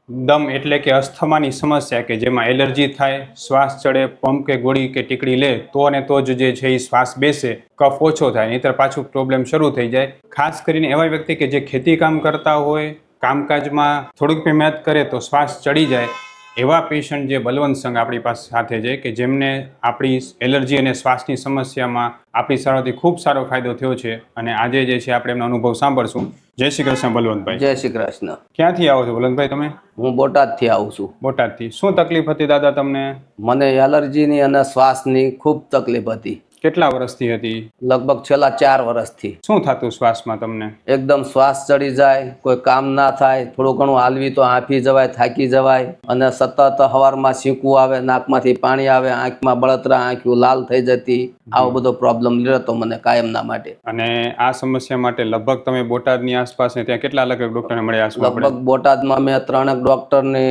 દમ એટલે કે અસ્થમાની સમસ્યા કે જેમાં એલર્જી થાય, શ્વાસ ચડે, પંપ કે ગોળી કે ટીકડી લે તો અને તો જ જે છે એ શ્વાસ બેસે, કફ ઓછો થાય, નહીંતર પાછું પ્રોબ્લેમ શરૂ થઈ જાય. ખાસ કરીને એવા વ્યક્તિ કે જે ખેતી કામ કરતા હોય, કામકાજમાં થોડુંક પણ મહેનત કરે તો શ્વાસ ચડી જાય, એવા પેશન્ટ જે બલવંત સંઘ આપણી પાસે સાથે છે કે જેમને આપણી એલર્જી અને શ્વાસની સમસ્યામાં આપણી સારવારથી ખૂબ સારો ફાયદો થયો છે. અને આજે જે છે આપણે એમનો અનુભવ સાંભળશું. જય શ્રી કૃષ્ણ બલવંતભાઈ. જય શ્રી કૃષ્ણ. ક્યાંથી આવો છો બલવંતભાઈ તમે? હું બોટાદથી આવું છું. બોટાદથી. શું તકલીફ હતી દાદા તમને? મને એલર્જીની અને શ્વાસની ખૂબ તકલીફ હતી. કેટલા વર્ષથી હતી? લગભગ છેલ્લા 4 વર્ષથી. શું થતું શ્વાસમાં તમને? એકદમ શ્વાસ ચડી જાય, કોઈ કામ ના થાય, થોડું ઘણું હાલવી તો હાંફી જવાય, થાકી જવાય, અને સતત સવારમાં છીંકવું આવે, નાકમાંથી પાણી આવે, આંખમાં બળતરા, આંખું લાલ થઈ જતી, આવો બધો પ્રોબ્લેમ રહેતો મને કાયમના માટે. અને આ સમસ્યા માટે લગભગ તમે બોટાદની આસપાસ ને ત્યાં કેટલા અલગ ડોક્ટરને મળ્યા છો? લગભગ બોટાદમાં મેં 3 ડોક્ટરને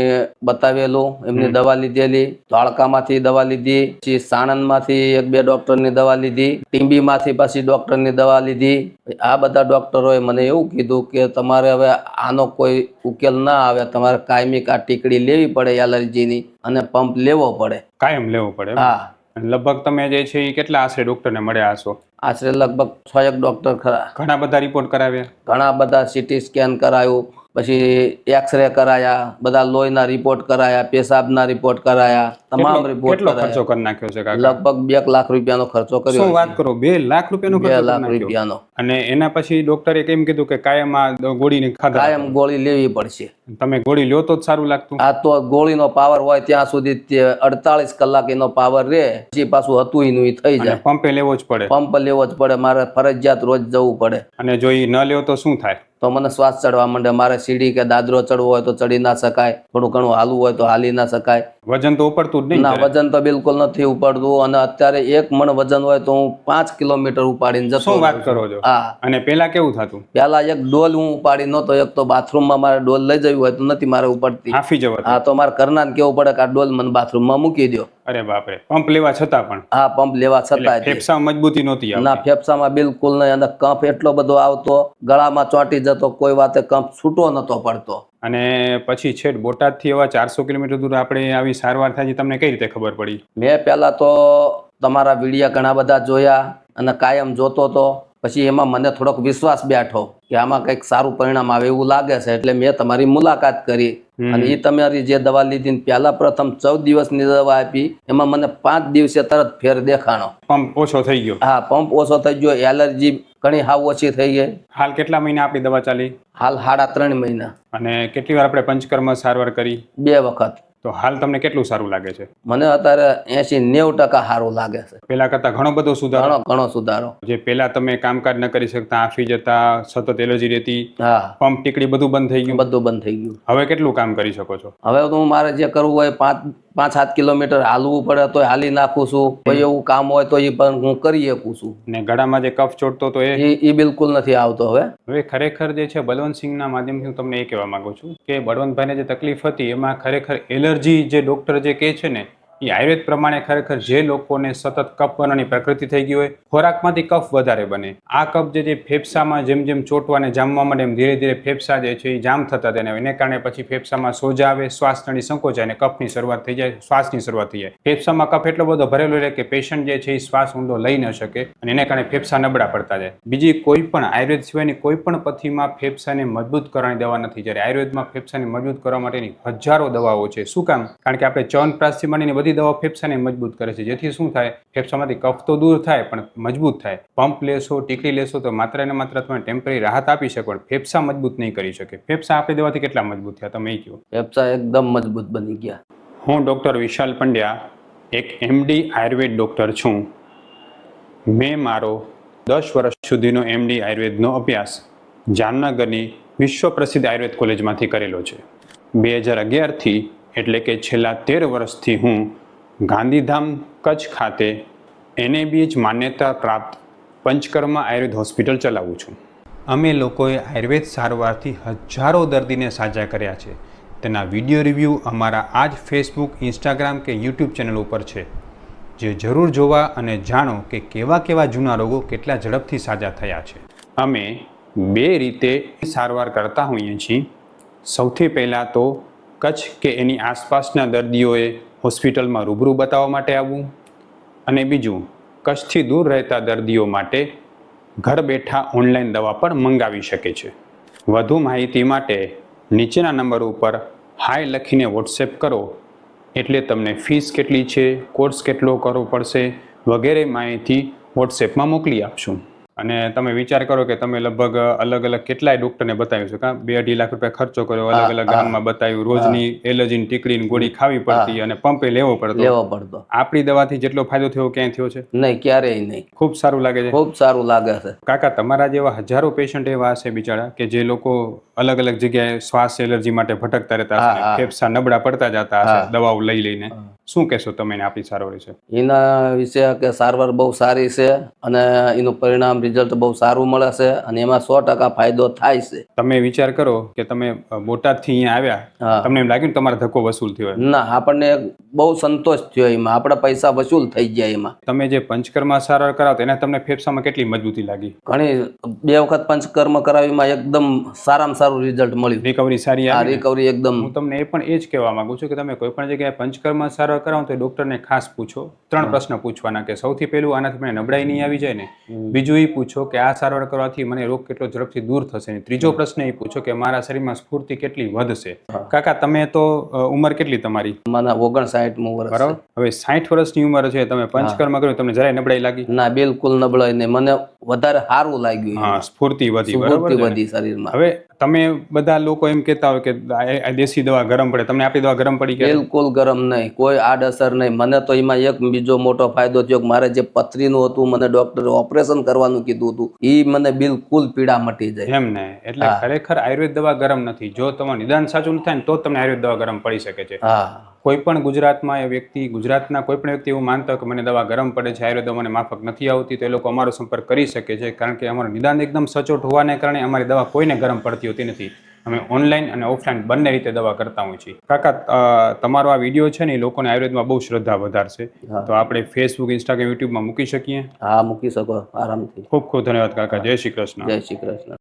બતાવેલું, એમની દવા લીધેલી. ધોળકામાંથી દવા લીધી, પછી સાણંદમાંથી 1-2 ડોક્ટરની દવા લીધી, ટીંબીમાંથી પછી ડોક્ટરની દવા લીધી. આ બધા ડોક્ટરોએ મને એવું કીધું કે તમારે હવે આનો કોઈ ઉકેલ ના આવે, તમારે કાયમી આ ટીકડી લેવી પડે એલર્જીની, અને પંપ લેવો પડે, કાયમ લેવો પડે. હા. લગભગ તમે જે છે એ કેટલા આશરે ડોક્ટરને મળ્યા હશો? આશરે લગભગ 6-1 ડોક્ટર ખરા. ઘણા બધા રિપોર્ટ કરાવ્યા? ઘણા બધા સીટી સ્કેન કરાયું, પછી એક્સરે કરાયા, બધા લોહીના રિપોર્ટ કરાયા, પેશાબના રિપોર્ટ કરાયા, તમામ રિપોર્ટ. કેટલો ખર્ચો કરી નાખ્યો છે કાકા? લગભગ 2 લાખ રૂપિયાનો ખર્ચો કર્યો. શું વાત કરો? 2 લાખ રૂપિયાનો ખર્ચો? 2 લાખ રૂપિયાનો. અને એના પછી ડોક્ટરે કેમ કીધું કે કાયમ આ ગોળીની ખાધા? કાયમ ગોળી લેવી પડશે. તમે ગોળી લ્યો તો જ સારું લાગતું? આ તો ગોળીનો પાવર હોય ત્યાં સુધી 48 કલાક એનો પાવર રહે, પછી પાછું હતું એનું થઈ જાય. પંપે લેવો જ પડે? પંપ લેવો જ પડે, મારે ફરજિયાત રોજ જવું પડે. અને જો એ ન લ્યો તો શું થાય? તો મને શ્વાસ ચડવા માંડે. મારે સીડી કે દાદરો ચડવો હોય તો ચડી ના શકાય, થોડું ઘણું હાલવું હોય તો હાલી ના શકાય. વજન તો ઉપડતું જ નહીં? ના, વજન તો બિલકુલ નથી ઉપડતું. અને અત્યારે 1 મણ વજન હોય તો હું 5 કિલોમીટર ઉપાડીને જતો. શું વાત કરો છો? હા. અને પેલા કેવું થતું? પેલા એક ડોલ હું ઉપાડી નહોતો, એક તો બાથરૂમમાં મારે ડોલ લઈ જવી હોય તો નથી મારે ઉપડતી. હાફી જવા? હા, તો મારે કરનાર કેવું પડે કે આ ડોલ મને બાથરૂમમાં મૂકી દો. અરે બાપરે. પંપ લેવા છતાં પણ? હા, પંપ લેવા છતાં ફેફસામાં મજબૂતી નહોતી આવતી? ના, ફેફસામાં બિલકુલ નહીં. અને કંપ એટલો બધો આવતો, ગળામાં ચોંટી જતો, કોઈ વાતે કંપ છૂટો નતો પડતો. અને પછી છેક બોટાદથી એવા 400 કિલોમીટર દૂર આપણે આવી સારવાર થાય તમને કઈ રીતે ખબર પડી? મેં પહેલા તો તમારા વિડીયો ઘણા બધા જોયા અને કાયમ જોતો હતો. પછી એમાં મને થોડોક વિશ્વાસ બેઠો કે આમાં કંઈક સારું પરિણામ આવે એવું લાગે છે, એટલે મેં તમારી મુલાકાત કરી. અને એ તમારી જે દવા લીધી, પહેલા પ્રથમ 14 દિવસની દવા આપી, એમાં મને 5 દિવસે તરત ફેર દેખાણો. પંપ ઓછો થઈ ગયો? હા, પંપ ઓછો થઈ ગયો. એલર્જી ઘણી હાવ ઓછી થઈ ગઈ. હાલ કેટલા મહિના આપણી દવા ચાલી? હાલ 3.5 મહિના. અને કેટલી વાર આપણે પંચકર્મ સારવાર કરી? 2 વખત. તો હાલ તમને કેટલું સારું લાગે છે? મને અત્યારે 80-90% સારું લાગે છે. પેલા કરતા ઘણો બધો સુધારો? ઘણો સુધારો. જે પેલા તમે કામકાજ ન કરી શકતા, આફી જતા, સતત એલર્જી રહેતી, હા, પંપ ટીકડી બધું બંધ થઈ ગયું? બધું બંધ થઈ ગયું. હવે કેટલું કામ કરી શકો છો? હવે તો મારે જે કરવું હોય 5-7 કિલોમીટર હાલવું પડે તો હાલી નાખું છું. કોઈ એવું કામ હોય તો એ પણ હું કરી શકું છું. ને ગળામાં જે કફ ચોટતો તો એ બિલકુલ નથી આવતો હવે. હવે ખરેખર જે છે બલવંતસિંહના માધ્યમથી હું તમને એ કહેવા માંગુ છું કે બળવંતભાઈને જે તકલીફ હતી એમાં ખરેખર એલર્જી જે ડોક્ટર જે કહે છે ને એ આયુર્વેદ પ્રમાણે ખરેખર જે લોકોને સતત કફ બનવાની પ્રકૃતિ થઈ ગઈ હોય, ખોરાકમાંથી કફ વધારે બને, આ કફ જે ફેફસામાં જેમ જેમ ચોટવાને જામવા માંડે એમ ધીરે ધીરે ફેફસા જે છે એ જામ થતા થાય, એને કારણે પછી ફેફસામાં સોજા આવે, શ્વાસ નળી સંકોચાય અને કફની શરૂઆત થઈ જાય, શ્વાસની શરૂઆત થઈ જાય. ફેફસામાં કફ એટલો બધો ભરેલો રહે કે પેશન્ટ જે છે એ શ્વાસ ઊંડો લઈ ન શકે અને એને કારણે ફેફસા નબળા પડતા જાય. બીજી કોઈ પણ આયુર્વેદ સિવાયની કોઈ પણ પથ્થીમાં ફેફસાને મજબૂત કરવાની દવા નથી, જ્યારે આયુર્વેદમાં ફેફસાને મજબૂત કરવા માટેની હજારો દવાઓ છે. શું કામ? કારણ કે આપણે ચ્યવનપ્રાશથી માંડીને બધી દવાઓ ફેફસાને મજબૂત કરે છે, જેથી શું થાય, ફેફસામાંથી કફ તો દૂર થાય પણ મજબૂત થાય. પંપ લેશો, ટીકડી લેશો તો માત્ર ને માત્ર તમે ટેમ્પરરી રાહત આપી શકો પણ ફેફસા મજબૂત નહીં કરી શકે. ફેફસા આપણી દવાથી કેટલા મજબૂત થયા તમે એ કહો? ફેફસા એકદમ મજબૂત બની ગયા. હું ડૉક્ટર વિશાલ પંડ્યા એક MD આયુર્વેદ ડૉક્ટર છું. મેં મારો 10 વર્ષ સુધીનો MD આયુર્વેદનો અભ્યાસ જામનગરની વિશ્વ પ્રસિદ્ધ આયુર્વેદ કોલેજમાંથી કરેલો છે. 2011થી એટલે કે છેલ્લા 13 વર્ષથી હું ગાંધીધામ કચ્છ ખાતે NABH માન્યતા પ્રાપ્ત પંચકર્મા આયુર્વેદ હોસ્પિટલ ચલાવું છું. અમે લોકોએ આયુર્વેદ સારવારથી હજારો દર્દીને સાજા કર્યા છે. તેના વિડીયો રિવ્યૂ અમારા આ જ ફેસબુક, ઇન્સ્ટાગ્રામ કે યુટ્યુબ ચેનલ ઉપર છે, જે જરૂર જોવા અને જાણો કે કેવા કેવા જૂના રોગો કેટલા ઝડપથી સાજા થયા છે. અમે 2 રીતે સારવાર કરતા હોઈએ છીએ. સૌથી પહેલાં તો કચ્છ કે એની આસપાસના દર્દીઓએ હોસ્પિટલમાં રૂબરૂ બતાવવા માટે આવવું, અને બીજું કચ્છથી દૂર રહેતા દર્દીઓ માટે ઘર બેઠા ઓનલાઈન દવા પણ મંગાવી શકે છે. વધુ માહિતી માટે નીચેના નંબર ઉપર હાય લખીને વોટ્સએપ કરો એટલે તમને ફીસ કેટલી છે, કોર્સ કેટલો કરવો પડશે વગેરે માહિતી વોટ્સએપમાં મોકલી આપશું. અને તમે વિચાર કરો કે તમે લગભગ અલગ અલગ કેટલાય ડૉક્ટરને બતાવ્યું છે, કાં 2-2.5 લાખ રૂપિયા ખર્ચો કર્યો, અલગ અલગ ગામમાં બતાવ્યું, રોજની એલર્જીની ટીકડીની ગોળી ખાવી પડતી અને પંપે લેવો પડતો. આપણી દવાથી જેટલો ફાયદો થયો ક્યાંય થયો છે? નહીં, ક્યારેય નહીં. ખૂબ સારું લાગે છે. ખૂબ સારું લાગે છે. કાકા, તમારા જેવા હજારો પેશન્ટ એવા હશે બિચારા કે જે લોકો અલગ અલગ જગ્યાએ શ્વાસ એલર્જી માટે ભટકતા રહેતા હશે, ફેફસા નબળા પડતા જતા હશે દવાઓ લઈ લઈને. શું કહેશો તમે એને આપણી સારવાર વિશે? એના વિશે કે સારવાર બહુ સારી છે અને એનું પરિણામ રિઝલ્ટ બહુ સારું મળે છે અને એમાં 100% ફાયદો થાય છે. તમે વિચાર કરો કે તમે બોટાદથી અહીંયા આવ્યા, તમને એમ લાગ્યું તમારો ધક્કો વસૂલ થયો? ના, આપણને બહુ સંતોષ થયો. એમાં આપણા પૈસા વસૂલ થઈ ગયા. એમાં તમે જે પંચકર્મ સારવાર કરાવતા એને તમને ફેફસામાં કેટલી મજબૂતી લાગી? ઘણી. 2 વખત પંચકર્મ કરાવીમાં એકદમ સારામાં સારું રિઝલ્ટ મળ્યું. રિકવરી સારી આવી? રિકવરી એકદમ. હું તમને એ પણ એ જ કહેવા માંગુ છું કે તમે કોઈ પણ જગ્યાએ પંચકર્મ સારવાર કરાવો તો ડોક્ટરને ખાસ પૂછો. 3 પ્રશ્ન પૂછવાના કે સૌથી પહેલું આનાથી મને નબળાઈ નહીં આવી જાય ને, બીજું એ પૂછો કે આ સારવાર કરવાથી મને રોગ કેટલો ઝડપથી દૂર થશે, ને ત્રીજો પ્રશ્ન એ પૂછો કે મારા શરીરમાં સ્ફૂર્તિ કેટલી વધશે. કાકા, તમે તો ઉંમર કેટલી તમારી? મને 59 વર્ષ. બરાબર. હવે 60 વર્ષની ઉંમર છે, તમે પંચકર્મ કર્યું, તમને જરાય નબળાઈ લાગી? ના, બિલકુલ નબળાઈ નહીં. મને વધારે સારું લાગ્યું. હા, સ્ફૂર્તિ વધી. સ્ફૂર્તિ વધી શરીરમાં. હવે તમે બધા લોકો એમ કહેતા હોય કે આ દેશી દવા ગરમ પડે, તમને આપણી દવા ગરમ પડી? બિલકુલ ગરમ નહીં, કોઈ આડઅસર નહીં. મને તો એમાં એક બીજો મોટો ફાયદો થયો કે મારે જે પથરીનું હતું, મને ડોક્ટરે ઓપરેશન કરવાનું કીધું હતું, એ મને બિલકુલ પીડા મટી જાય. એમ ને? એટલે ખરેખર આયુર્વેદ દવા ગરમ નથી. જો તમારું નિદાન સાચું ન થાય ને તો જ તમને આયુર્વેદ દવા ગરમ પડી શકે છે. કોઈ પણ ગુજરાતમાં એ વ્યક્તિ, ગુજરાતના કોઈ પણ વ્યક્તિ એવું માનતા હોય કે મને દવા ગરમ પડે છે, આયુર્વેદ દવા મને માફક નથી આવતી, તો એ લોકો અમારો સંપર્ક કરી શકે છે. કારણ કે અમારું નિદાન એકદમ સચોટ હોવાને કારણે અમારી દવા કોઈને ગરમ પડતી હોતી નથી. અમે ઓનલાઈન અને ઓફલાઈન બંને રીતે દવા કરતા હોઈએ છીએ. કાકા, તમારો આ વિડીયો છે ને એ લોકોને આયુર્વેદમાં બહુ શ્રદ્ધા વધારશે, તો આપણે ફેસબુક, ઇન્સ્ટાગ્રામ, યુટ્યુબમાં મૂકી શકીએ? હા, મૂકી શકો આરામથી. ખૂબ ખૂબ ધન્યવાદ કાકા. જય શ્રી કૃષ્ણ. જય શ્રી કૃષ્ણ.